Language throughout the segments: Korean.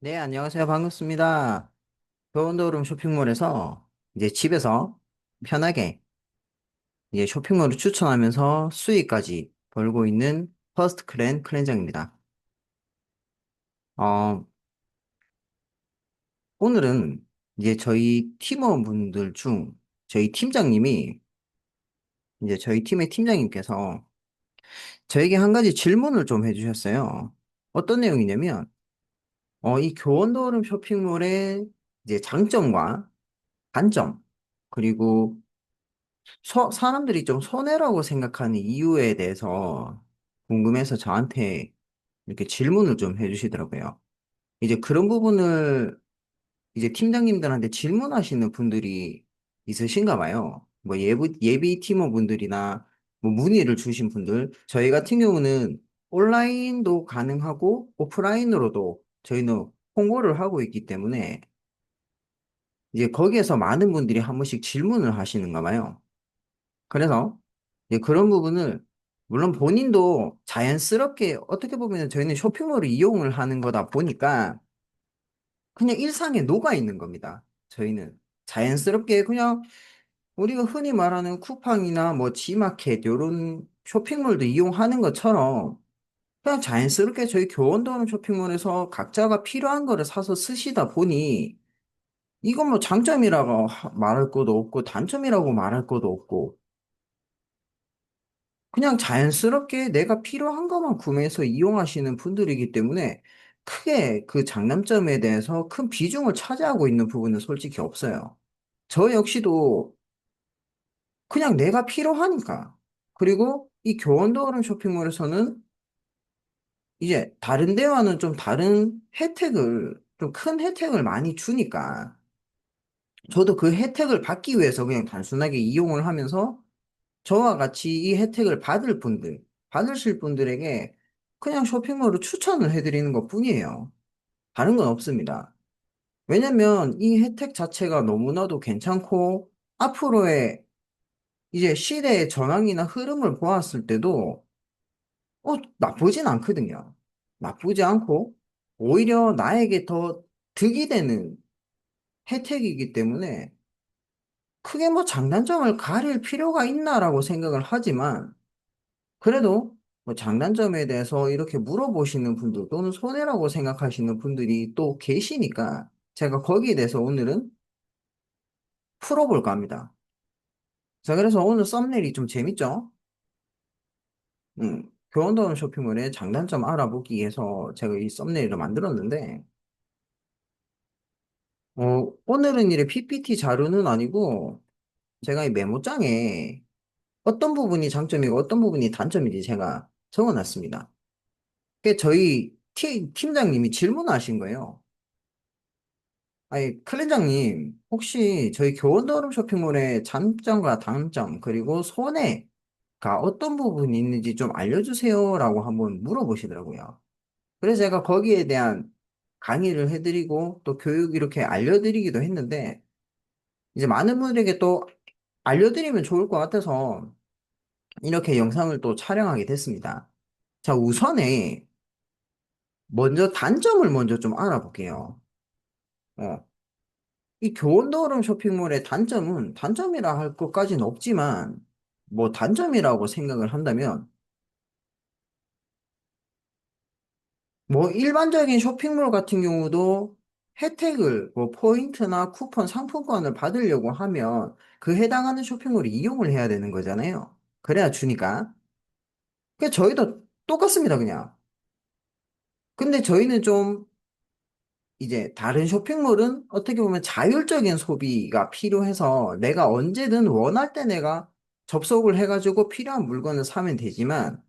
네, 안녕하세요. 반갑습니다. 더운더름 쇼핑몰에서 이제 집에서 편하게 이제 쇼핑몰을 추천하면서 수익까지 벌고 있는 퍼스트 클랜장입니다. 어, 오늘은 이제 저희 팀원분들 중 저희 팀장님이 이제 저희 팀의 팀장님께서 저에게 한 가지 질문을 좀 해주셨어요. 어떤 내용이냐면, 이 교원더름 쇼핑몰의 이제 장점과 단점, 그리고 사람들이 좀 손해라고 생각하는 이유에 대해서 궁금해서 저한테 이렇게 질문을 좀 해주시더라고요. 이제 그런 부분을 이제 팀장님들한테 질문하시는 분들이 있으신가 봐요. 뭐 예비 팀원분들이나 뭐 문의를 주신 분들, 저희 같은 경우는 온라인도 가능하고 오프라인으로도 저희는 홍보를 하고 있기 때문에 이제 거기에서 많은 분들이 한 번씩 질문을 하시는가 봐요. 그래서 이제 그런 부분을 물론 본인도 자연스럽게 어떻게 보면 저희는 쇼핑몰을 이용을 하는 거다 보니까 그냥 일상에 녹아 있는 겁니다. 저희는 자연스럽게 그냥 우리가 흔히 말하는 쿠팡이나 뭐 지마켓 요런 쇼핑몰도 이용하는 것처럼 그냥 자연스럽게 저희 교원도는 쇼핑몰에서 각자가 필요한 거를 사서 쓰시다 보니 이건 뭐 장점이라고 말할 것도 없고 단점이라고 말할 것도 없고 그냥 자연스럽게 내가 필요한 것만 구매해서 이용하시는 분들이기 때문에 크게 그 장단점에 대해서 큰 비중을 차지하고 있는 부분은 솔직히 없어요. 저 역시도 그냥 내가 필요하니까. 그리고 이 교원도어른 쇼핑몰에서는 이제 다른 데와는 좀 다른 혜택을, 좀 큰 혜택을 많이 주니까 저도 그 혜택을 받기 위해서 그냥 단순하게 이용을 하면서 저와 같이 이 혜택을 받으실 분들에게 그냥 쇼핑몰을 추천을 해드리는 것 뿐이에요. 다른 건 없습니다. 왜냐면 이 혜택 자체가 너무나도 괜찮고, 앞으로의 이제 시대의 전황이나 흐름을 보았을 때도, 나쁘진 않거든요. 나쁘지 않고, 오히려 나에게 더 득이 되는 혜택이기 때문에, 크게 뭐 장단점을 가릴 필요가 있나라고 생각을 하지만, 그래도 뭐 장단점에 대해서 이렇게 물어보시는 분들 또는 손해라고 생각하시는 분들이 또 계시니까 제가 거기에 대해서 오늘은 풀어볼까 합니다. 자, 그래서 오늘 썸네일이 좀 재밌죠? 교원다운 쇼핑몰의 장단점 알아보기 위해서 제가 이 썸네일을 만들었는데, 오늘은 이래 PPT 자료는 아니고 제가 이 메모장에 어떤 부분이 장점이고 어떤 부분이 단점인지 제가 적어놨습니다. 그 저희 팀장님이 질문하신 거예요. 아니, 클렌장님, 혹시 저희 교원더름 쇼핑몰의 장점과 단점, 그리고 손해가 어떤 부분이 있는지 좀 알려주세요라고 한번 물어보시더라고요. 그래서 제가 거기에 대한 강의를 해드리고 또 교육 이렇게 알려드리기도 했는데, 이제 많은 분들에게 또 알려드리면 좋을 것 같아서 이렇게 영상을 또 촬영하게 됐습니다. 자, 우선에 먼저 단점을 먼저 좀 알아볼게요. 어, 이 교원더름 쇼핑몰의 단점은 단점이라 할 것까지는 없지만 뭐 단점이라고 생각을 한다면 뭐 일반적인 쇼핑몰 같은 경우도 혜택을 뭐 포인트나 쿠폰 상품권을 받으려고 하면 그 해당하는 쇼핑몰을 이용을 해야 되는 거잖아요. 그래야 주니까. 그 저희도 똑같습니다, 그냥. 근데 저희는 좀 이제 다른 쇼핑몰은 어떻게 보면 자율적인 소비가 필요해서 내가 언제든 원할 때 내가 접속을 해가지고 필요한 물건을 사면 되지만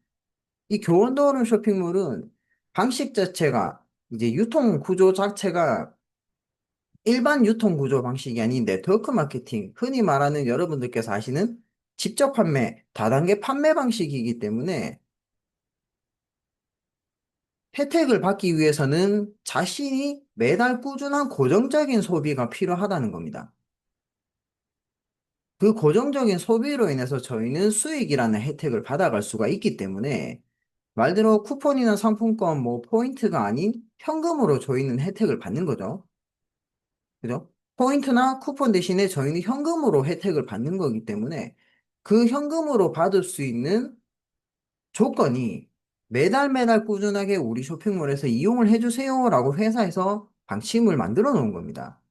이 교원더름 쇼핑몰은 방식 자체가 이제 유통 구조 자체가 일반 유통 구조 방식이 아닌 네트워크 마케팅, 흔히 말하는 여러분들께서 아시는 직접 판매, 다단계 판매 방식이기 때문에 혜택을 받기 위해서는 자신이 매달 꾸준한 고정적인 소비가 필요하다는 겁니다. 그 고정적인 소비로 인해서 저희는 수익이라는 혜택을 받아갈 수가 있기 때문에 말대로 쿠폰이나 상품권, 뭐 포인트가 아닌 현금으로 저희는 혜택을 받는 거죠. 그죠? 포인트나 쿠폰 대신에 저희는 현금으로 혜택을 받는 거기 때문에 그 현금으로 받을 수 있는 조건이 매달 매달 꾸준하게 우리 쇼핑몰에서 이용을 해주세요라고 회사에서 방침을 만들어 놓은 겁니다.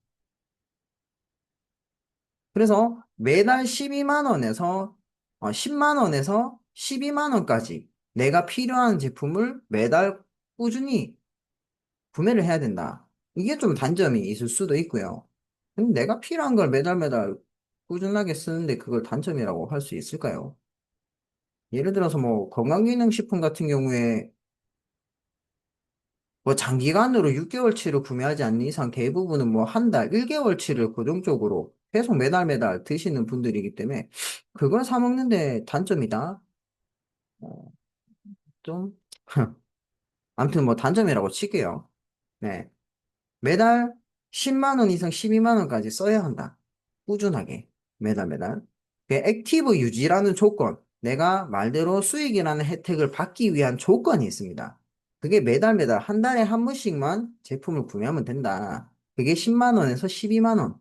그래서 매달 12만 원에서 10만 원에서 12만 원까지 내가 필요한 제품을 매달 꾸준히 구매를 해야 된다. 이게 좀 단점이 있을 수도 있고요. 근데 내가 필요한 걸 매달 매달 꾸준하게 쓰는데 그걸 단점이라고 할 수 있을까요? 예를 들어서 뭐 건강기능식품 같은 경우에 뭐 장기간으로 6개월치를 구매하지 않는 이상 대부분은 뭐 한 달, 1개월치를 고정적으로 계속 매달 매달 드시는 분들이기 때문에 그걸 사 먹는데 단점이다. 어, 좀 아무튼 뭐 단점이라고 칠게요. 네. 매달 10만 원 이상 12만 원까지 써야 한다. 꾸준하게. 매달 매달. 그 액티브 유지라는 조건. 내가 말대로 수익이라는 혜택을 받기 위한 조건이 있습니다. 그게 매달 매달 한 달에 한 번씩만 제품을 구매하면 된다. 그게 10만 원에서 12만 원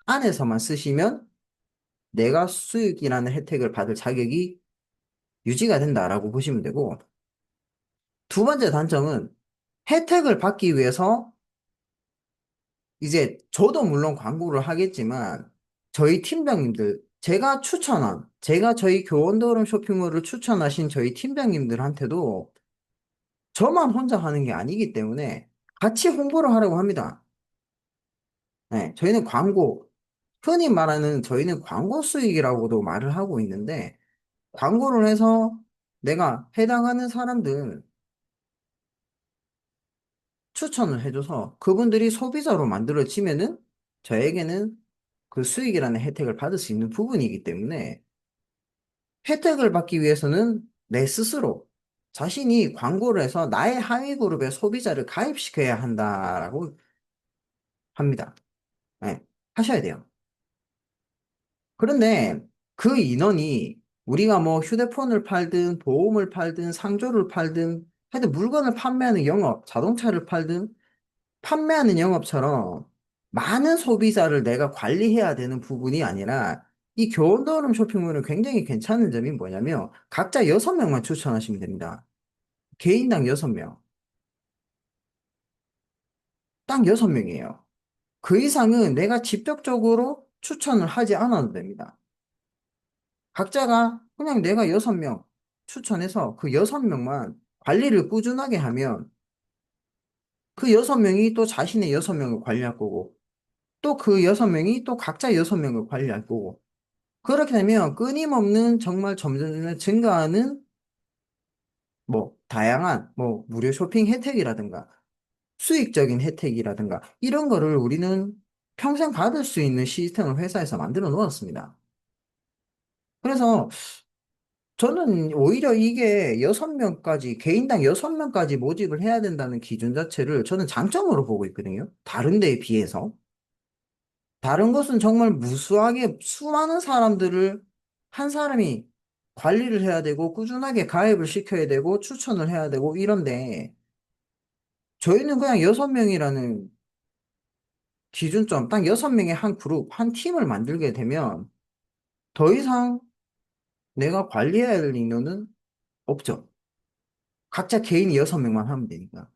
안에서만 쓰시면 내가 수익이라는 혜택을 받을 자격이 유지가 된다라고 보시면 되고, 두 번째 단점은 혜택을 받기 위해서 이제 저도 물론 광고를 하겠지만 저희 팀장님들 제가 저희 교원도름 쇼핑몰을 추천하신 저희 팀장님들한테도 저만 혼자 하는 게 아니기 때문에 같이 홍보를 하려고 합니다. 네, 저희는 흔히 말하는 저희는 광고 수익이라고도 말을 하고 있는데 광고를 해서 내가 해당하는 사람들 추천을 해줘서 그분들이 소비자로 만들어지면은 저에게는 그 수익이라는 혜택을 받을 수 있는 부분이기 때문에 혜택을 받기 위해서는 내 스스로 자신이 광고를 해서 나의 하위 그룹의 소비자를 가입시켜야 한다라고 합니다. 네, 하셔야 돼요. 그런데 그 인원이 우리가 뭐 휴대폰을 팔든 보험을 팔든 상조를 팔든 하여튼 물건을 판매하는 영업, 자동차를 팔든 판매하는 영업처럼 많은 소비자를 내가 관리해야 되는 부분이 아니라 이 교원더름 쇼핑몰은 굉장히 괜찮은 점이 뭐냐면 각자 6명만 추천하시면 됩니다. 개인당 6명. 딱 6명이에요. 그 이상은 내가 직접적으로 추천을 하지 않아도 됩니다. 각자가 그냥 내가 6명 추천해서 그 6명만 관리를 꾸준하게 하면 그 6명이 또 자신의 6명을 관리할 거고 또 그 6명이 또 각자 6명을 관리할 거고 그렇게 되면 끊임없는 정말 점점 증가하는 뭐 다양한 뭐 무료 쇼핑 혜택이라든가 수익적인 혜택이라든가 이런 거를 우리는 평생 받을 수 있는 시스템을 회사에서 만들어 놓았습니다. 그래서 저는 오히려 이게 6명까지 개인당 6명까지 모집을 해야 된다는 기준 자체를 저는 장점으로 보고 있거든요. 다른 데에 비해서. 다른 것은 정말 무수하게 수많은 사람들을 한 사람이 관리를 해야 되고 꾸준하게 가입을 시켜야 되고 추천을 해야 되고 이런데 저희는 그냥 6명이라는 기준점, 딱 6명의 한 그룹, 한 팀을 만들게 되면 더 이상 내가 관리해야 될 인원은 없죠. 각자 개인이 6명만 하면 되니까.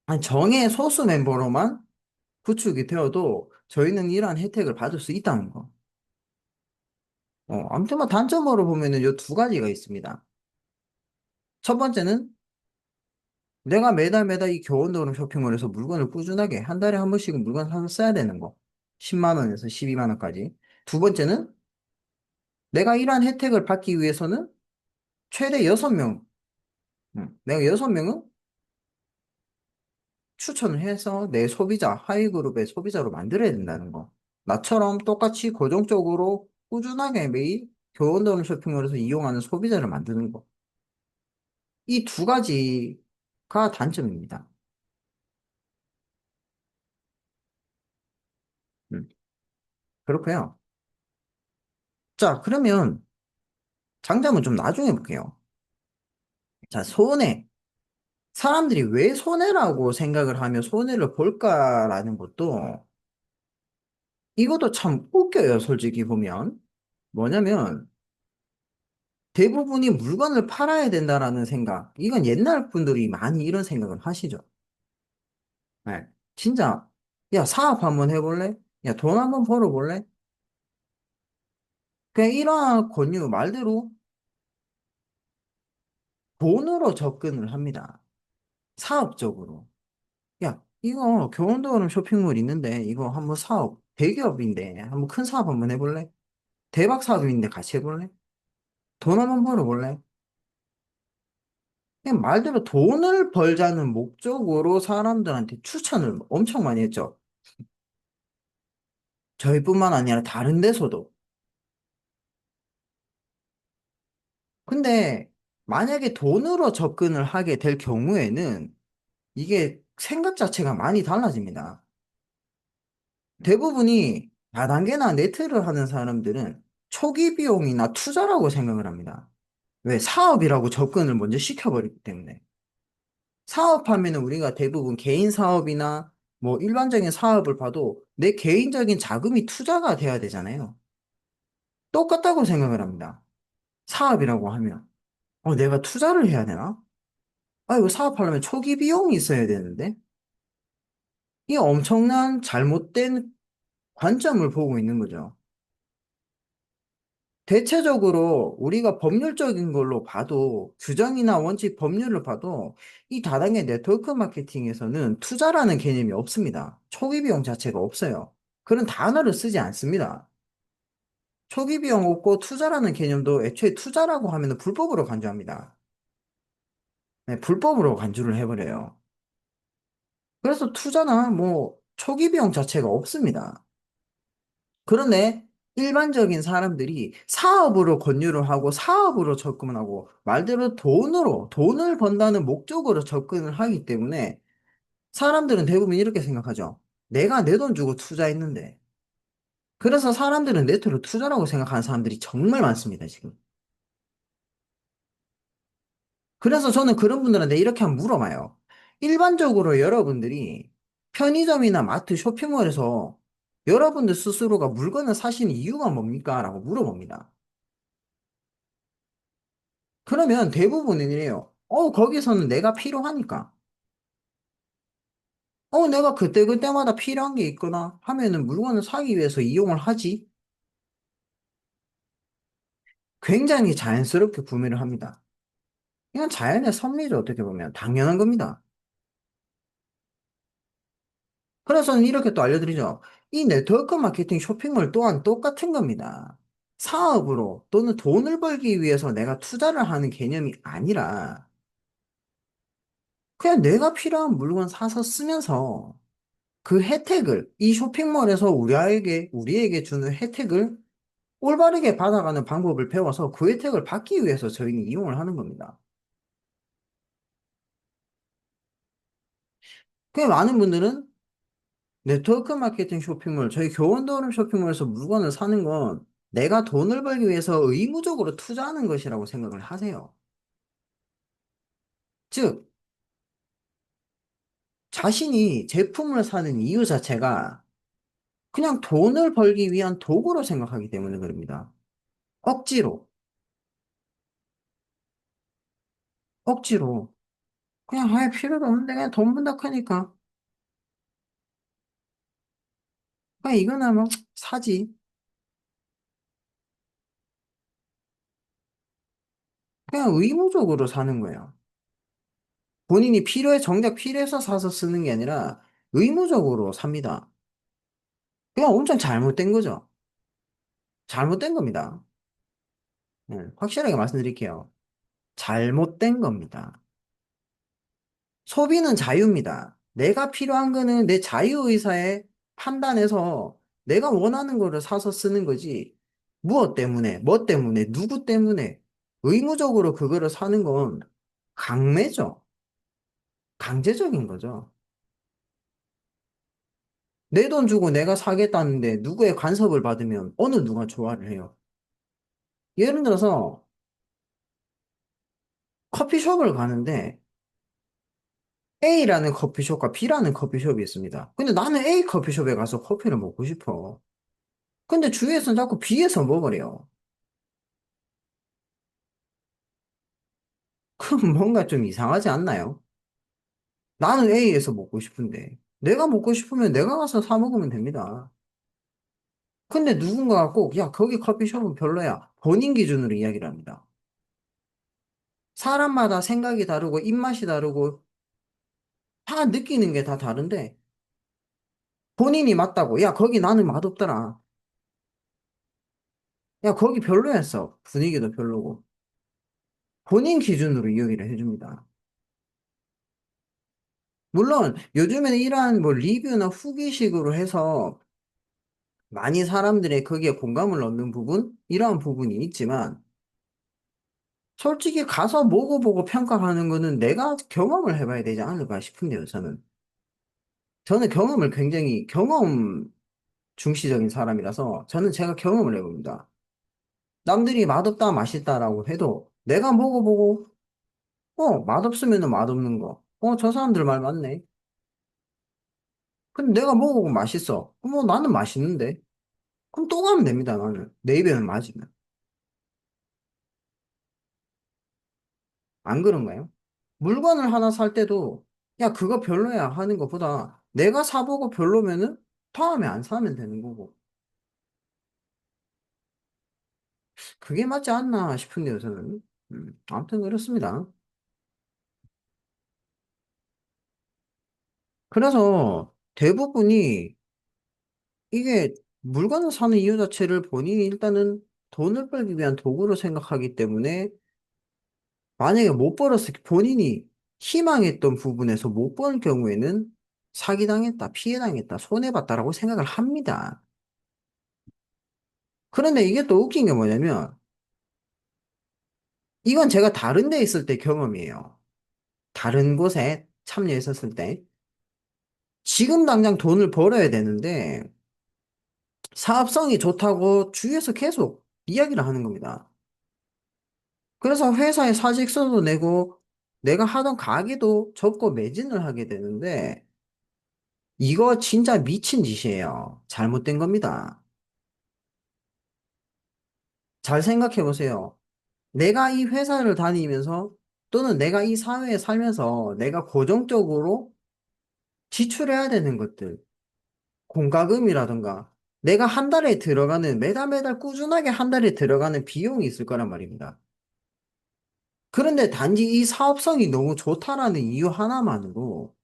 한 정의 소수 멤버로만 구축이 되어도 저희는 이러한 혜택을 받을 수 있다는 거. 아무튼 뭐 단점으로 보면은 요 두 가지가 있습니다. 첫 번째는 내가 매달 매달 이 교원도로 쇼핑몰에서 물건을 꾸준하게 한 달에 한 번씩은 물건 사서 써야 되는 거. 10만 원에서 12만 원까지. 두 번째는 내가 이러한 혜택을 받기 위해서는 최대 6명, 내가 6명은 추천을 해서 내 소비자, 하위 그룹의 소비자로 만들어야 된다는 거. 나처럼 똑같이 고정적으로 꾸준하게 매일 교원도로 쇼핑몰에서 이용하는 소비자를 만드는 거. 이 두 가지가 단점입니다. 음, 그렇고요. 자, 그러면 장점은 좀 나중에 볼게요. 자, 사람들이 왜 손해라고 생각을 하며 손해를 볼까라는 것도 이것도 참 웃겨요, 솔직히 보면. 뭐냐면 대부분이 물건을 팔아야 된다라는 생각. 이건 옛날 분들이 많이 이런 생각을 하시죠. 네. 진짜, 야, 사업 한번 해볼래? 야, 돈 한번 벌어볼래? 그냥 이러한 권유 말대로 돈으로 접근을 합니다. 사업적으로. 야, 이거 교원도어름 쇼핑몰 있는데 이거 한번 사업, 대기업인데 한번 큰 사업 한번 해볼래? 대박 사업인데 같이 해볼래? 돈 한번 벌어볼래? 그냥 말대로 돈을 벌자는 목적으로 사람들한테 추천을 엄청 많이 했죠. 저희뿐만 아니라 다른 데서도. 근데 만약에 돈으로 접근을 하게 될 경우에는 이게 생각 자체가 많이 달라집니다. 대부분이 다단계나 네트를 하는 사람들은 초기 비용이나 투자라고 생각을 합니다. 왜? 사업이라고 접근을 먼저 시켜버리기 때문에. 사업하면은 우리가 대부분 개인 사업이나 뭐 일반적인 사업을 봐도 내 개인적인 자금이 투자가 돼야 되잖아요. 똑같다고 생각을 합니다. 사업이라고 하면. 내가 투자를 해야 되나? 이거 사업하려면 초기 비용이 있어야 되는데? 이 엄청난 잘못된 관점을 보고 있는 거죠. 대체적으로 우리가 법률적인 걸로 봐도, 규정이나 원칙 법률을 봐도, 이 다단계 네트워크 마케팅에서는 투자라는 개념이 없습니다. 초기 비용 자체가 없어요. 그런 단어를 쓰지 않습니다. 초기 비용 없고 투자라는 개념도 애초에 투자라고 하면 불법으로 간주합니다. 네, 불법으로 간주를 해버려요. 그래서 투자나 뭐 초기 비용 자체가 없습니다. 그런데 일반적인 사람들이 사업으로 권유를 하고 사업으로 접근하고 말대로 돈을 번다는 목적으로 접근을 하기 때문에 사람들은 대부분 이렇게 생각하죠. 내가 내 돈 주고 투자했는데. 그래서 사람들은 네트로 투자라고 생각하는 사람들이 정말 많습니다, 지금. 그래서 저는 그런 분들한테 이렇게 한번 물어봐요. 일반적으로 여러분들이 편의점이나 마트 쇼핑몰에서 여러분들 스스로가 물건을 사시는 이유가 뭡니까? 라고 물어봅니다. 그러면 대부분은 이래요. 거기서는 내가 필요하니까. 내가 그때그때마다 필요한 게 있거나 하면은 물건을 사기 위해서 이용을 하지. 굉장히 자연스럽게 구매를 합니다. 이건 자연의 섭리죠, 어떻게 보면. 당연한 겁니다. 그래서 저는 이렇게 또 알려드리죠. 이 네트워크 마케팅 쇼핑몰 또한 똑같은 겁니다. 사업으로 또는 돈을 벌기 위해서 내가 투자를 하는 개념이 아니라 그냥 내가 필요한 물건 사서 쓰면서 그 혜택을 이 쇼핑몰에서 우리에게 주는 혜택을 올바르게 받아가는 방법을 배워서 그 혜택을 받기 위해서 저희는 이용을 하는 겁니다. 꽤 많은 분들은 네트워크 마케팅 쇼핑몰, 저희 교원도어름 쇼핑몰에서 물건을 사는 건 내가 돈을 벌기 위해서 의무적으로 투자하는 것이라고 생각을 하세요. 즉, 자신이 제품을 사는 이유 자체가 그냥 돈을 벌기 위한 도구로 생각하기 때문에 그럽니다. 억지로, 억지로. 그냥 할 필요도 없는데 그냥 돈 번다 크니까. 그냥 이거나 뭐 사지. 그냥 의무적으로 사는 거예요. 본인이 정작 필요해서 사서 쓰는 게 아니라 의무적으로 삽니다. 그냥 엄청 잘못된 거죠. 잘못된 겁니다. 확실하게 말씀드릴게요. 잘못된 겁니다. 소비는 자유입니다. 내가 필요한 거는 내 자유의사에 판단해서 내가 원하는 거를 사서 쓰는 거지. 무엇 때문에, 뭐 때문에, 누구 때문에 의무적으로 그거를 사는 건 강매죠. 강제적인 거죠. 내 돈 주고 내가 사겠다는데 누구의 간섭을 받으면 어느 누가 좋아를 해요. 예를 들어서 커피숍을 가는데 A라는 커피숍과 B라는 커피숍이 있습니다. 근데 나는 A 커피숍에 가서 커피를 먹고 싶어. 근데 주위에서는 자꾸 B에서 먹으래요. 그럼 뭔가 좀 이상하지 않나요? 나는 A에서 먹고 싶은데. 내가 먹고 싶으면 내가 가서 사 먹으면 됩니다. 근데 누군가가 꼭, 야, 거기 커피숍은 별로야. 본인 기준으로 이야기를 합니다. 사람마다 생각이 다르고, 입맛이 다르고, 다 느끼는 게 다 다른데, 본인이 맞다고. 야, 거기 나는 맛없더라. 야, 거기 별로였어. 분위기도 별로고. 본인 기준으로 이야기를 해줍니다. 물론, 요즘에는 이러한 뭐 리뷰나 후기식으로 해서 많이 사람들의 거기에 공감을 얻는 부분? 이러한 부분이 있지만, 솔직히 가서 먹어보고 평가하는 거는 내가 경험을 해봐야 되지 않을까 싶은데요, 저는. 저는 경험을 굉장히 경험 중시적인 사람이라서 저는 제가 경험을 해봅니다. 남들이 맛없다, 맛있다라고 해도 내가 먹어보고, 맛없으면 맛없는 거. 저 사람들 말 맞네. 근데 내가 먹어보고 맛있어. 뭐 나는 맛있는데. 그럼 또 가면 됩니다, 나는. 내 입에는 맞으면. 안 그런가요? 물건을 하나 살 때도, 야, 그거 별로야 하는 것보다 내가 사보고 별로면은 다음에 안 사면 되는 거고. 그게 맞지 않나 싶은데요, 저는. 아무튼 그렇습니다. 그래서 대부분이 이게 물건을 사는 이유 자체를 본인이 일단은 돈을 벌기 위한 도구로 생각하기 때문에 만약에 못 벌었을 본인이 희망했던 부분에서 못 번 경우에는 사기당했다, 피해당했다, 손해봤다라고 생각을 합니다. 그런데 이게 또 웃긴 게 뭐냐면 이건 제가 다른 데 있을 때 경험이에요. 다른 곳에 참여했었을 때. 지금 당장 돈을 벌어야 되는데 사업성이 좋다고 주위에서 계속 이야기를 하는 겁니다. 그래서 회사에 사직서도 내고 내가 하던 가게도 접고 매진을 하게 되는데 이거 진짜 미친 짓이에요. 잘못된 겁니다. 잘 생각해 보세요. 내가 이 회사를 다니면서 또는 내가 이 사회에 살면서 내가 고정적으로 지출해야 되는 것들, 공과금이라든가 내가 한 달에 들어가는 매달 매달 꾸준하게 한 달에 들어가는 비용이 있을 거란 말입니다. 그런데 단지 이 사업성이 너무 좋다라는 이유 하나만으로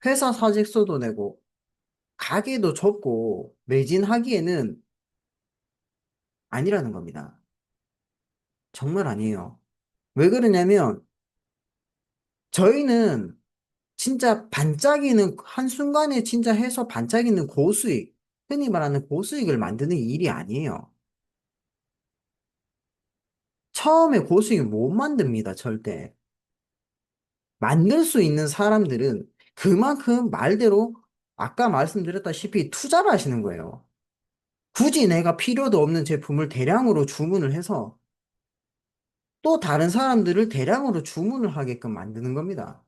회사 사직서도 내고 가게도 접고 매진하기에는 아니라는 겁니다. 정말 아니에요. 왜 그러냐면 저희는 진짜 반짝이는 한순간에 진짜 해서 반짝이는 고수익, 흔히 말하는 고수익을 만드는 일이 아니에요. 처음에 고수익 못 만듭니다, 절대. 만들 수 있는 사람들은 그만큼 말대로 아까 말씀드렸다시피 투자를 하시는 거예요. 굳이 내가 필요도 없는 제품을 대량으로 주문을 해서 또 다른 사람들을 대량으로 주문을 하게끔 만드는 겁니다.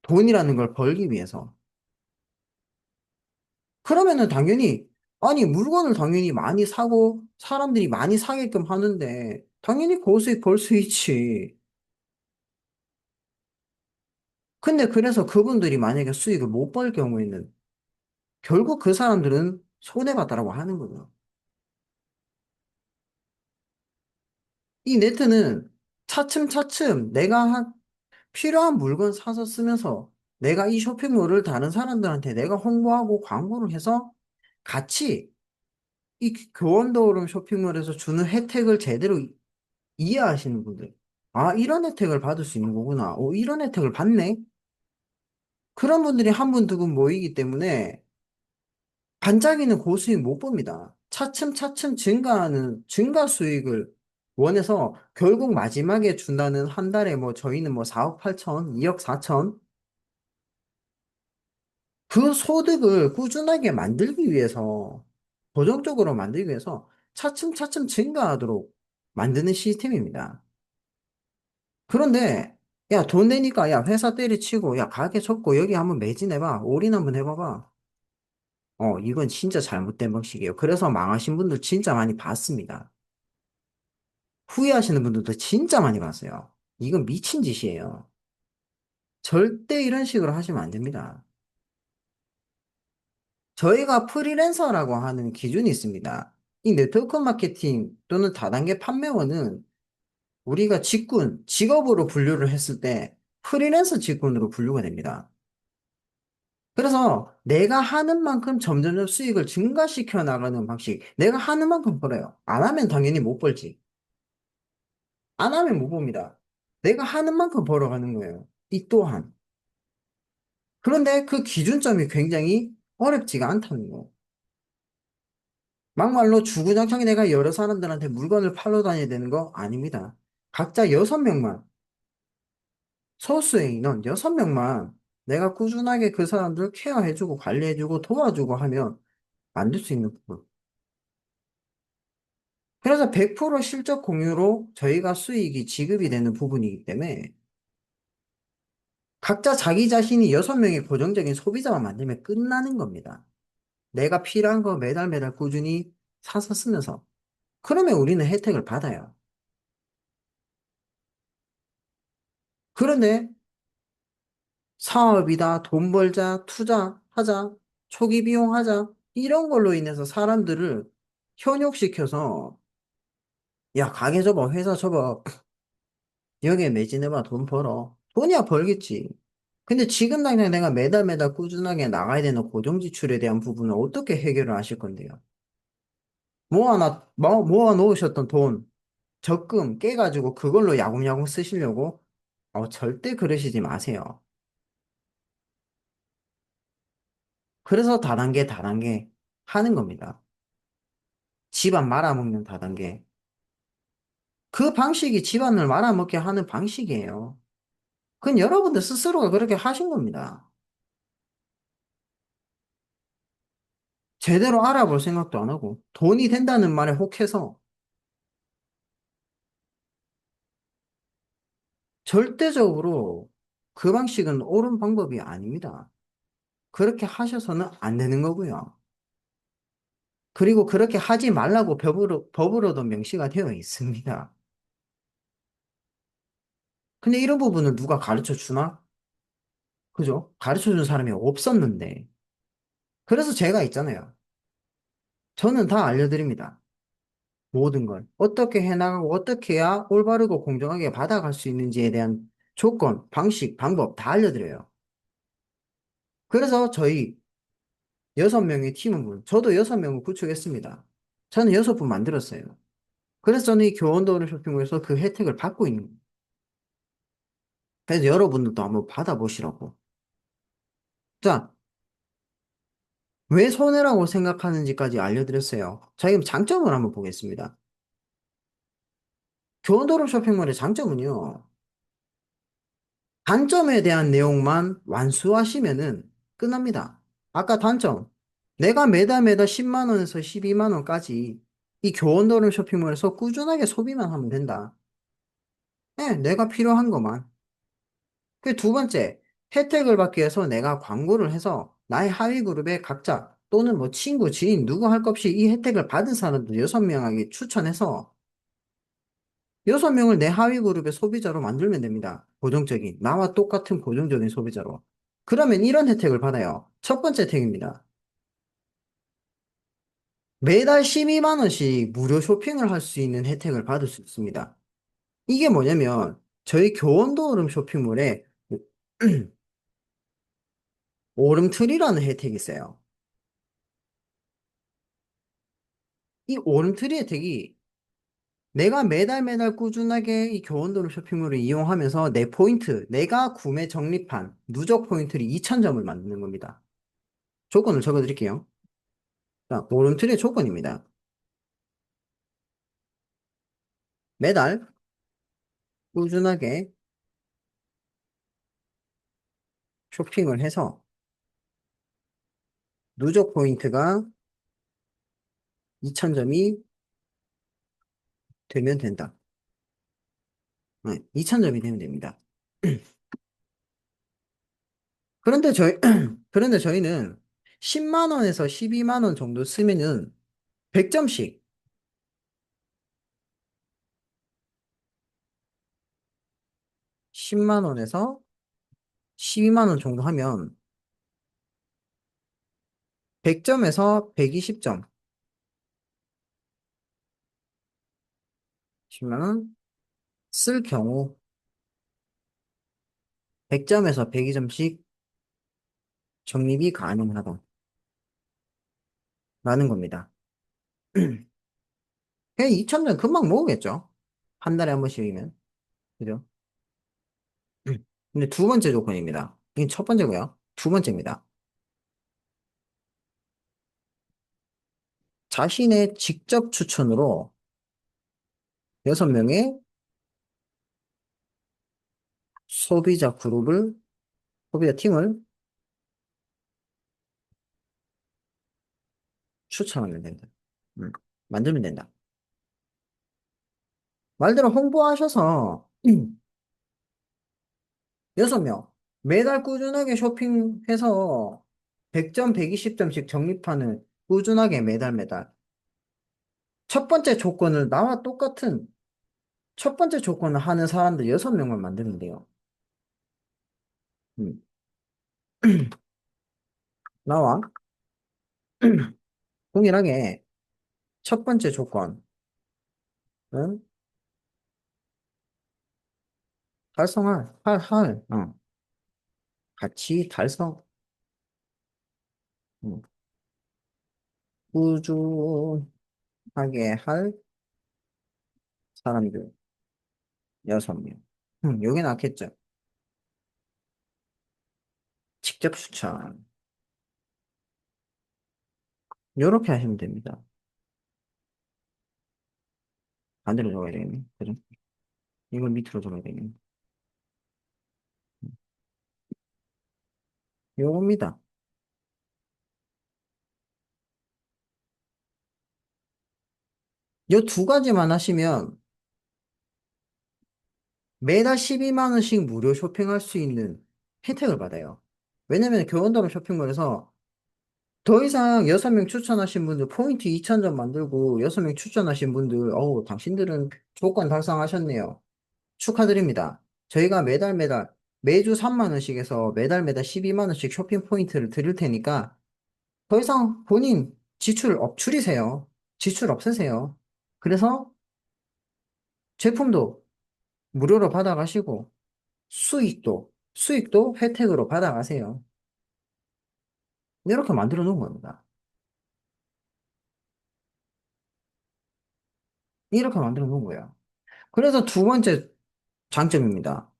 돈이라는 걸 벌기 위해서. 그러면은 당연히, 아니, 물건을 당연히 많이 사고 사람들이 많이 사게끔 하는데, 당연히 고수익 벌 수 있지. 근데 그래서 그분들이 만약에 수익을 못 벌 경우에는 결국 그 사람들은 손해봤다라고 하는 거죠. 이 네트는 차츰차츰 필요한 물건 사서 쓰면서 내가 이 쇼핑몰을 다른 사람들한테 내가 홍보하고 광고를 해서 같이 이 교원도우름 쇼핑몰에서 주는 혜택을 제대로 이해하시는 분들. 아, 이런 혜택을 받을 수 있는 거구나. 이런 혜택을 받네? 그런 분들이 한 분, 두 분 모이기 때문에 반짝이는 고수익 못 봅니다. 차츰차츰 증가 수익을 원해서 결국 마지막에 준다는 한 달에 뭐 저희는 뭐 4억 8천, 2억 4천 그 소득을 꾸준하게 만들기 위해서 고정적으로 만들기 위해서 차츰차츰 증가하도록 만드는 시스템입니다. 그런데 야, 돈 내니까, 야, 회사 때려치고, 야, 가게 접고, 여기 한번 매진해봐. 올인 한번 해봐봐. 이건 진짜 잘못된 방식이에요. 그래서 망하신 분들 진짜 많이 봤습니다. 후회하시는 분들도 진짜 많이 봤어요. 이건 미친 짓이에요. 절대 이런 식으로 하시면 안 됩니다. 저희가 프리랜서라고 하는 기준이 있습니다. 이 네트워크 마케팅 또는 다단계 판매원은 우리가 직군, 직업으로 분류를 했을 때 프리랜서 직군으로 분류가 됩니다. 그래서 내가 하는 만큼 점점점 수익을 증가시켜 나가는 방식. 내가 하는 만큼 벌어요. 안 하면 당연히 못 벌지. 안 하면 못 봅니다. 내가 하는 만큼 벌어가는 거예요. 이 또한. 그런데 그 기준점이 굉장히 어렵지가 않다는 거. 막말로 주구장창 내가 여러 사람들한테 물건을 팔러 다녀야 되는 거 아닙니다. 각자 6명만, 소수의 인원 6명만 내가 꾸준하게 그 사람들 케어해주고 관리해주고 도와주고 하면 만들 수 있는 부분. 그래서 100% 실적 공유로 저희가 수익이 지급이 되는 부분이기 때문에 각자 자기 자신이 6명의 고정적인 소비자만 만들면 끝나는 겁니다. 내가 필요한 거 매달 매달 꾸준히 사서 쓰면서. 그러면 우리는 혜택을 받아요. 그런데 사업이다, 돈 벌자, 투자하자, 초기 비용하자, 이런 걸로 인해서 사람들을 현혹시켜서, 야, 가게 접어, 회사 접어, 여기에 매진해봐, 돈 벌어. 돈이야 벌겠지. 근데 지금 당장 내가 매달 매달 꾸준하게 나가야 되는 고정 지출에 대한 부분은 어떻게 해결을 하실 건데요? 모아 놓으셨던 돈, 적금 깨가지고 그걸로 야금야금 쓰시려고? 절대 그러시지 마세요. 그래서 다단계, 다단계 하는 겁니다. 집안 말아먹는 다단계. 그 방식이 집안을 말아먹게 하는 방식이에요. 그건 여러분들 스스로가 그렇게 하신 겁니다. 제대로 알아볼 생각도 안 하고, 돈이 된다는 말에 혹해서 절대적으로 그 방식은 옳은 방법이 아닙니다. 그렇게 하셔서는 안 되는 거고요. 그리고 그렇게 하지 말라고 법으로도 명시가 되어 있습니다. 근데 이런 부분을 누가 가르쳐 주나? 그죠? 가르쳐 준 사람이 없었는데. 그래서 제가 있잖아요. 저는 다 알려드립니다. 모든 걸. 어떻게 해나가고 어떻게 해야 올바르고 공정하게 받아갈 수 있는지에 대한 조건, 방식, 방법 다 알려드려요. 그래서 저희 6명의 팀원, 저도 6명을 구축했습니다. 저는 6분 만들었어요. 그래서 저는 이 교원도어를 쇼핑몰에서 그 혜택을 받고 있는 거예요. 그래서 여러분들도 한번 받아보시라고. 자, 왜 손해라고 생각하는지까지 알려드렸어요. 자, 그럼 장점을 한번 보겠습니다. 교원도어 쇼핑몰의 장점은요. 단점에 대한 내용만 완수하시면은 끝납니다. 아까 단점. 내가 매달 매달 10만 원에서 12만 원까지 이 교원도름 쇼핑몰에서 꾸준하게 소비만 하면 된다. 네, 내가 필요한 것만. 그 두 번째, 혜택을 받기 위해서 내가 광고를 해서 나의 하위 그룹에 각자 또는 뭐 친구, 지인, 누구 할 것 없이 이 혜택을 받은 사람들 6명에게 추천해서 6명을 내 하위 그룹의 소비자로 만들면 됩니다. 고정적인, 나와 똑같은 고정적인 소비자로. 그러면 이런 혜택을 받아요. 첫 번째 혜택입니다. 매달 12만 원씩 무료 쇼핑을 할 수 있는 혜택을 받을 수 있습니다. 이게 뭐냐면 저희 교원도 오름 쇼핑몰에 오름트리라는 혜택이 있어요. 이 오름트리 혜택이 내가 매달 매달 꾸준하게 이 교원도로 쇼핑몰을 이용하면서 내 포인트, 내가 구매 적립한 누적 포인트를 2,000점을 만드는 겁니다. 조건을 적어드릴게요. 자, 오름트리의 조건입니다. 매달 꾸준하게 쇼핑을 해서 누적 포인트가 2,000점이 되면 된다. 네, 2,000점이 되면 됩니다. 그런데 저희, 그런데 저희는 10만 원에서 12만 원 정도 쓰면은 100점씩, 10만 원에서 12만 원 정도 하면 100점에서 120점, 10만 원 쓸 경우 100점에서 102점씩 적립이 가능하다라는 겁니다. 그냥 2,000점 금방 모으겠죠? 한 달에 한 번씩이면. 그죠? 근데 두 번째 조건입니다. 이게 첫 번째고요. 두 번째입니다. 자신의 직접 추천으로 6명의 소비자 그룹을, 소비자 팀을 추천하면 된다. 음, 만들면 된다. 말대로 홍보하셔서 6명 매달 꾸준하게 쇼핑해서 100점, 120점씩 적립하는 꾸준하게 매달 매달. 첫 번째 조건을 나와 똑같은 첫 번째 조건을 하는 사람들 6명만 만들면 돼요. 음, 나와 동일하게 첫 번째 조건은 같이 달성, 음, 꾸준하게 할 사람들 6명. 요게 낫겠죠. 직접 추천. 요렇게 하시면 됩니다. 반대로 적어야 되겠네. 그죠? 이걸 밑으로 적어야 되겠네. 요겁니다. 요 두 가지만 하시면 매달 12만 원씩 무료 쇼핑할 수 있는 혜택을 받아요. 왜냐면 교원더러 쇼핑몰에서 더 이상 6명 추천하신 분들 포인트 2,000점 만들고 6명 추천하신 분들 당신들은 조건 달성하셨네요. 축하드립니다. 저희가 매달 매달 매주 3만 원씩 해서 매달 매달 12만 원씩 쇼핑 포인트를 드릴 테니까 더 이상 본인 지출 줄이세요. 지출 없애세요. 그래서 제품도 무료로 받아가시고 수익도 혜택으로 받아가세요. 이렇게 만들어 놓은 겁니다. 이렇게 만들어 놓은 거예요. 그래서 두 번째 장점입니다.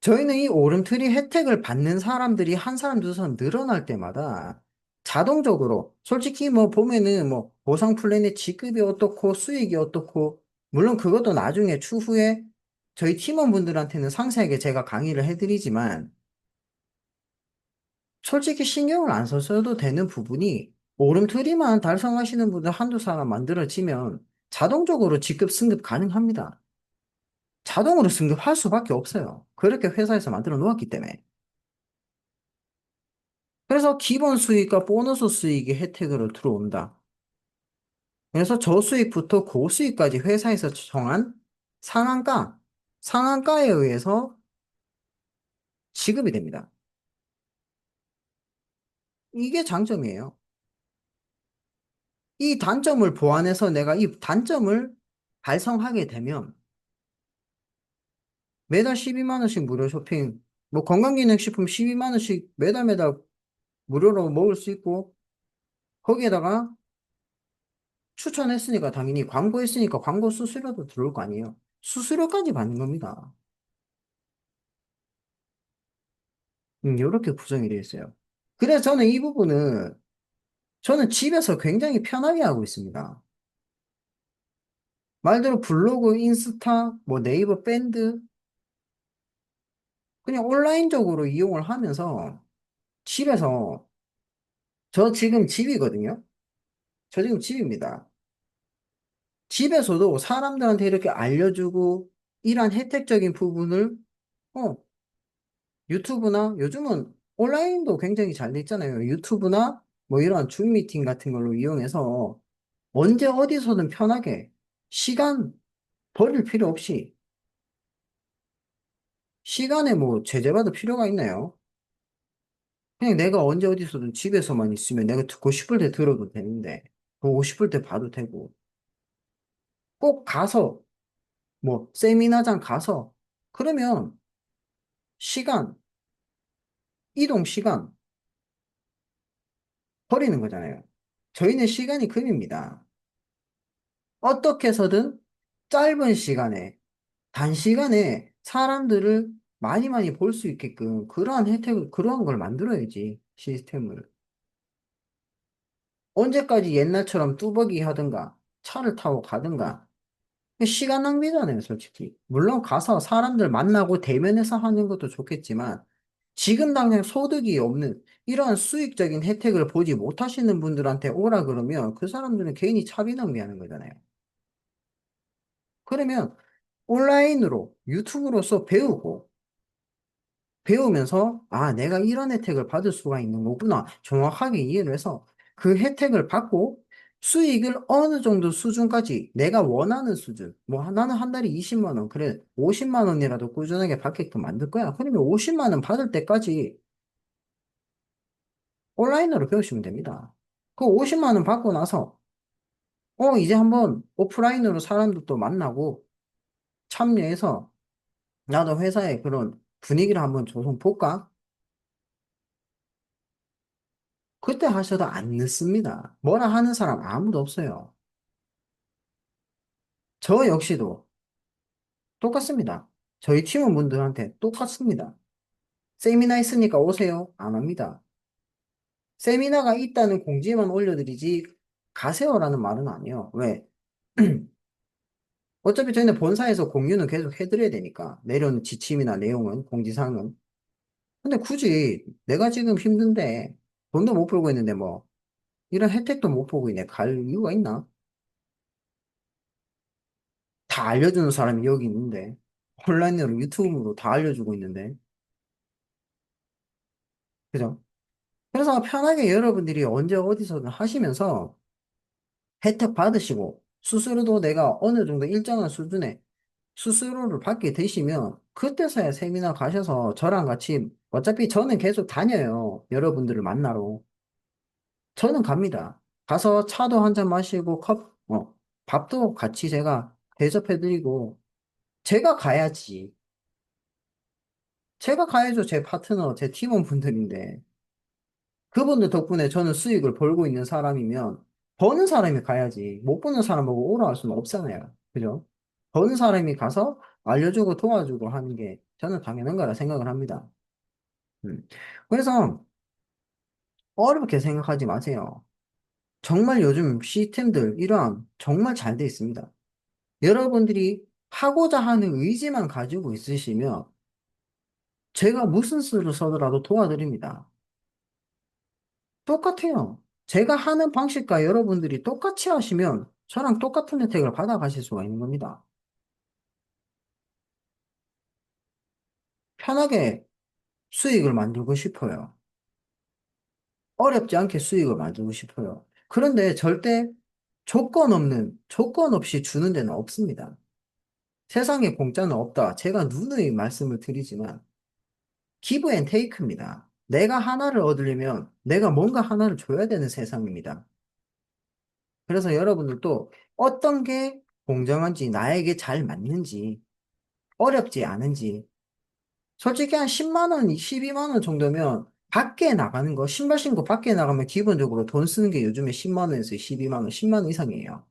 저희는 이 오름트리 혜택을 받는 사람들이 한 사람, 두 사람 늘어날 때마다 자동적으로, 솔직히 뭐 보면은 뭐 보상 플랜의 지급이 어떻고 수익이 어떻고, 물론 그것도 나중에 추후에 저희 팀원분들한테는 상세하게 제가 강의를 해드리지만, 솔직히 신경을 안 써도 되는 부분이 오름트리만 달성하시는 분들 한두 사람 만들어지면 자동적으로 지급, 승급 가능합니다. 자동으로 승급할 수밖에 없어요. 그렇게 회사에서 만들어 놓았기 때문에. 그래서 기본 수익과 보너스 수익이 혜택으로 들어온다. 그래서 저수익부터 고수익까지 회사에서 정한 상한가, 상한가에 의해서 지급이 됩니다. 이게 장점이에요. 이 단점을 보완해서 내가 이 단점을 달성하게 되면 매달 12만 원씩 무료 쇼핑, 뭐 건강기능식품 12만 원씩 매달 매달 무료로 먹을 수 있고 거기에다가 추천했으니까 당연히 광고했으니까 광고 수수료도 들어올 거 아니에요. 수수료까지 받는 겁니다. 이렇게 구성이 되어 있어요. 그래서 저는 이 부분은 저는 집에서 굉장히 편하게 하고 있습니다. 말대로 블로그, 인스타, 뭐 네이버 밴드 그냥 온라인적으로 이용을 하면서 집에서 저 지금 집이거든요. 저 지금 집입니다. 집에서도 사람들한테 이렇게 알려주고 이러한 혜택적인 부분을 어, 유튜브나 요즘은 온라인도 굉장히 잘 돼 있잖아요. 유튜브나 뭐 이런 줌 미팅 같은 걸로 이용해서 언제 어디서든 편하게 시간 버릴 필요 없이 시간에 뭐 제재받을 필요가 있나요? 그냥 내가 언제 어디서든 집에서만 있으면 내가 듣고 싶을 때 들어도 되는데 보고 싶을 때 봐도 되고 꼭 가서 뭐 세미나장 가서 그러면 시간, 이동 시간 버리는 거잖아요. 저희는 시간이 금입니다. 어떻게 해서든 짧은 시간에, 단시간에 사람들을 많이 많이 볼 수 있게끔 그러한 혜택을, 그러한 걸 만들어야지, 시스템을. 언제까지 옛날처럼 뚜벅이 하든가, 차를 타고 가든가, 시간 낭비잖아요, 솔직히. 물론 가서 사람들 만나고 대면해서 하는 것도 좋겠지만, 지금 당장 소득이 없는 이러한 수익적인 혜택을 보지 못하시는 분들한테 오라 그러면 그 사람들은 괜히 차비 낭비하는 거잖아요. 그러면 온라인으로 유튜브로서 배우고 배우면서 아, 내가 이런 혜택을 받을 수가 있는 거구나. 정확하게 이해를 해서 그 혜택을 받고 수익을 어느 정도 수준까지 내가 원하는 수준. 뭐 나는 한 달에 20만 원, 그래 50만 원이라도 꾸준하게 받게끔 만들 거야. 그러면 50만 원 받을 때까지 온라인으로 배우시면 됩니다. 그 50만 원 받고 나서 이제 한번 오프라인으로 사람들도 만나고 참여해서 나도 회사의 그런 분위기를 한번 조성 볼까? 그때 하셔도 안 늦습니다. 뭐라 하는 사람 아무도 없어요. 저 역시도 똑같습니다. 저희 팀원분들한테 똑같습니다. 세미나 있으니까 오세요. 안 합니다. 세미나가 있다는 공지만 올려드리지 가세요라는 말은 아니에요. 왜? 어차피 저희는 본사에서 공유는 계속 해드려야 되니까 내려오는 지침이나 내용은 공지사항은. 근데 굳이 내가 지금 힘든데 돈도 못 벌고 있는데 뭐 이런 혜택도 못 보고 있네. 갈 이유가 있나? 다 알려주는 사람이 여기 있는데, 온라인으로 유튜브로 다 알려주고 있는데, 그죠? 그래서 편하게 여러분들이 언제 어디서든 하시면서 혜택 받으시고, 수수료도 내가 어느 정도 일정한 수준의 수수료를 받게 되시면, 그때서야 세미나 가셔서 저랑 같이, 어차피 저는 계속 다녀요. 여러분들을 만나러. 저는 갑니다. 가서 차도 한 잔 마시고, 밥도 같이 제가 대접해드리고, 제가 가야지. 제가 가야죠. 제 파트너, 제 팀원 분들인데. 그분들 덕분에 저는 수익을 벌고 있는 사람이면, 버는 사람이 가야지. 못 버는 사람하고 오라 할 수는 없잖아요. 그죠? 버는 사람이 가서 알려주고 도와주고 하는 게 저는 당연한 거라 생각을 합니다. 음. 그래서 어렵게 생각하지 마세요. 정말 요즘 시스템들 이러한 정말 잘 돼 있습니다. 여러분들이 하고자 하는 의지만 가지고 있으시면 제가 무슨 수를 써더라도 도와드립니다. 똑같아요. 제가 하는 방식과 여러분들이 똑같이 하시면 저랑 똑같은 혜택을 받아가실 수가 있는 겁니다. 편하게 수익을 만들고 싶어요. 어렵지 않게 수익을 만들고 싶어요. 그런데 절대 조건 없이 주는 데는 없습니다. 세상에 공짜는 없다. 제가 누누이 말씀을 드리지만, 기브 앤 테이크입니다. 내가 하나를 얻으려면 내가 뭔가 하나를 줘야 되는 세상입니다. 그래서 여러분들도 어떤 게 공정한지, 나에게 잘 맞는지, 어렵지 않은지. 솔직히 한 10만 원, 12만 원 정도면 밖에 나가는 거, 신발 신고 밖에 나가면 기본적으로 돈 쓰는 게 요즘에 10만 원에서 12만 원, 10만 원 이상이에요.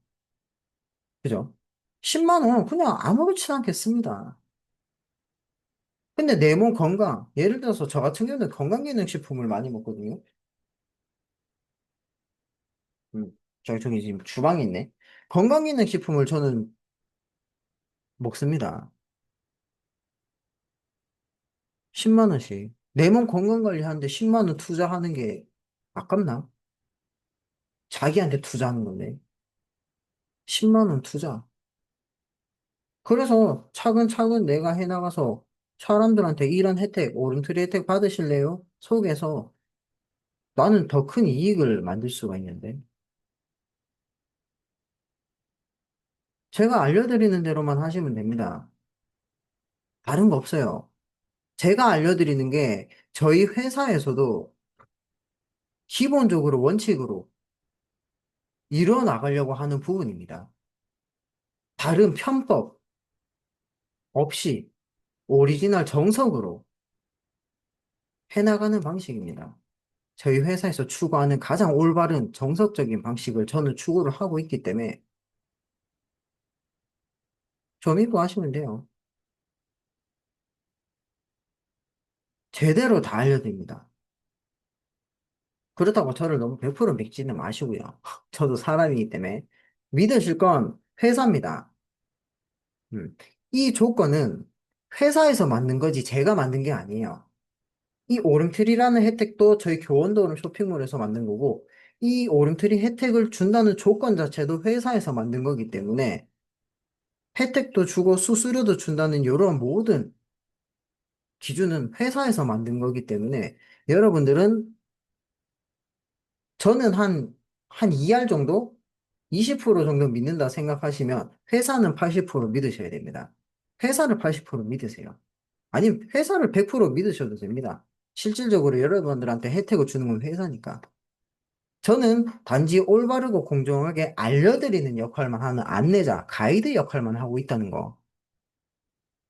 그죠? 10만 원 그냥 아무렇지 않겠습니다. 근데 내 몸 건강, 예를 들어서 저 같은 경우는 건강기능식품을 많이 먹거든요. 음, 저기 지금 주방에 있네. 건강기능식품을 저는 먹습니다. 10만 원씩. 내 몸 건강 관리하는데 10만 원 투자하는 게 아깝나? 자기한테 투자하는 건데. 10만 원 투자. 그래서 차근차근 내가 해나가서 사람들한테 이런 혜택, 오름트리 혜택 받으실래요? 속에서 나는 더 큰 이익을 만들 수가 있는데. 제가 알려드리는 대로만 하시면 됩니다. 다른 거 없어요. 제가 알려드리는 게 저희 회사에서도 기본적으로 원칙으로 이뤄 나가려고 하는 부분입니다. 다른 편법 없이 오리지널 정석으로 해나가는 방식입니다. 저희 회사에서 추구하는 가장 올바른 정석적인 방식을 저는 추구를 하고 있기 때문에 좀 믿고 하시면 돼요. 제대로 다 알려드립니다. 그렇다고 저를 너무 100% 믿지는 마시고요. 저도 사람이기 때문에 믿으실 건 회사입니다. 음. 이 조건은 회사에서 만든 거지 제가 만든 게 아니에요. 이 오름트리라는 혜택도 저희 교원도름 쇼핑몰에서 만든 거고, 이 오름트리 혜택을 준다는 조건 자체도 회사에서 만든 거기 때문에, 혜택도 주고 수수료도 준다는 이런 모든 기준은 회사에서 만든 거기 때문에, 여러분들은 저는 한 2할 정도? 20% 정도 믿는다 생각하시면, 회사는 80% 믿으셔야 됩니다. 회사를 80% 믿으세요. 아니면 회사를 100% 믿으셔도 됩니다. 실질적으로 여러분들한테 혜택을 주는 건 회사니까. 저는 단지 올바르고 공정하게 알려드리는 역할만 하는 안내자, 가이드 역할만 하고 있다는 거.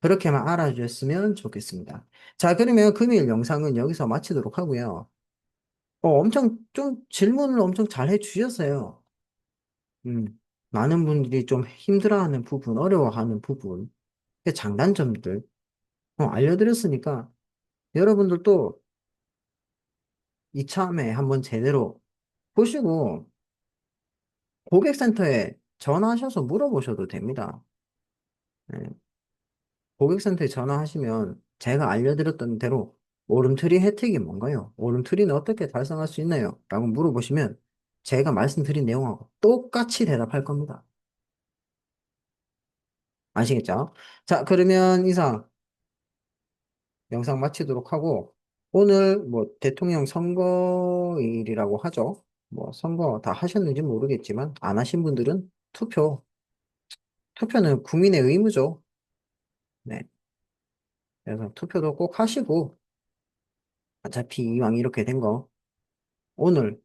그렇게만 알아주셨으면 좋겠습니다. 자, 그러면 금요일 영상은 여기서 마치도록 하고요. 엄청 좀 질문을 엄청 잘 해주셨어요. 음, 많은 분들이 좀 힘들어하는 부분, 어려워하는 부분, 그 장단점들 알려드렸으니까 여러분들도 이참에 한번 제대로 보시고 고객센터에 전화하셔서 물어보셔도 됩니다. 네. 고객센터에 전화하시면 제가 알려드렸던 대로 오름트리 혜택이 뭔가요? 오름트리는 어떻게 달성할 수 있나요? 라고 물어보시면 제가 말씀드린 내용하고 똑같이 대답할 겁니다. 아시겠죠? 자, 그러면 이상 영상 마치도록 하고 오늘 뭐 대통령 선거일이라고 하죠. 뭐 선거 다 하셨는지 모르겠지만 안 하신 분들은 투표는 국민의 의무죠. 네. 그래서 투표도 꼭 하시고 어차피 이왕 이렇게 된 거 오늘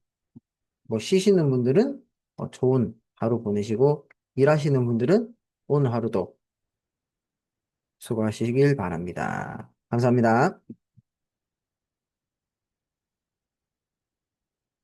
뭐 쉬시는 분들은 좋은 하루 보내시고 일하시는 분들은 오늘 하루도 수고하시길 바랍니다. 감사합니다.